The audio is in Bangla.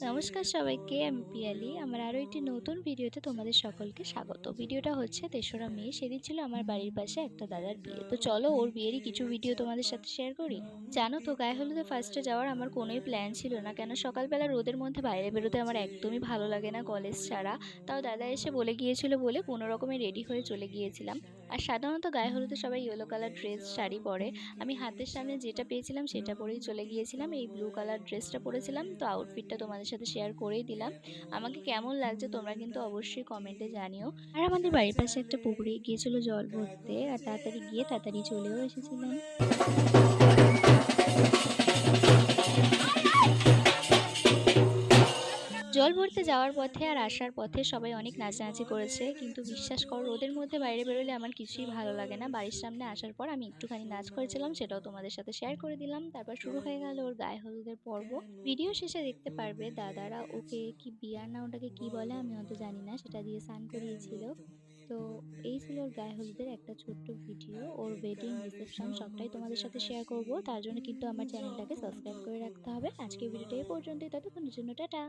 নমস্কার সবাইকে, আমি পিয়ালি। আমার আরও একটি নতুন ভিডিওতে তোমাদের সকলকে স্বাগত। ভিডিওটা হচ্ছে ৩রা মে। সেদিন ছিল আমার বাড়ির পাশে একটা দাদার বিয়ে। তো চলো ওর বিয়েরই কিছু ভিডিও তোমাদের সাথে শেয়ার করি। জানো তো, গায়ে হলুদে ফার্স্টে যাওয়ার আমার কোনোই প্ল্যান ছিল না, কেন সকালবেলা রোদের মধ্যে বাইরে বেরোতে আমার একদমই ভালো লাগে না কলেজ ছাড়া। তাও দাদা এসে বলে গিয়েছিল বলে কোনো রকমে রেডি হয়ে চলে গিয়েছিলাম। আর সাধারণত গায়ে হলুদে সবাই ইয়েলো কালার ড্রেস শাড়ি পরে। আমি হাতের সামনে যেটা পেয়েছিলাম সেটা পরেই চলে গিয়েছিলাম। এই ব্লু কালার ড্রেসটা পরেছিলাম। তো আউটফিটটা তোমাদের সাথে শেয়ার করেই দিলাম। আমাকে কেমন লাগছে তোমরা কিন্তু অবশ্যই কমেন্টে জানিও। আর আমাদের বাড়ির পাশে একটা পুকুরে গিয়েছিল জল ভরতে, আর তাড়াতাড়ি গিয়ে তাড়াতাড়ি চলেও এসেছিলাম। জল ভরতে যাওয়ার পথে আর আসার পথে সবাই অনেক নাচানাচি করেছে, কিন্তু বিশ্বাস করো রোদের মধ্যে বাইরে বেরোলে আমার কিছুই ভালো লাগে না। বাড়ির সামনে আসার পর আমি একটুখানি নাচ করেছিলাম, সেটাও তোমাদের সাথে শেয়ার করে দিলাম। তারপর শুরু হয়ে গেল ওর গায়ে হলুদের পর্ব। ভিডিও শেষে দেখতে পারবে দাদারা ওকে কি বিয়ার না ওটাকে কি বলে আমি অত জানি না, সেটা দিয়ে স্নান করিয়েছিল। তো এই ছিল ওর গায়ে হলুদের একটা ছোট্ট ভিডিও। ওর ওয়েডিং রিসেপশন সবটাই তোমাদের সাথে শেয়ার করব, তার জন্য কিন্তু আমার চ্যানেলটাকে সাবস্ক্রাইব করে রাখতে হবে। আজকের ভিডিওটা এই পর্যন্তই, ততক্ষণের জন্য টাটা।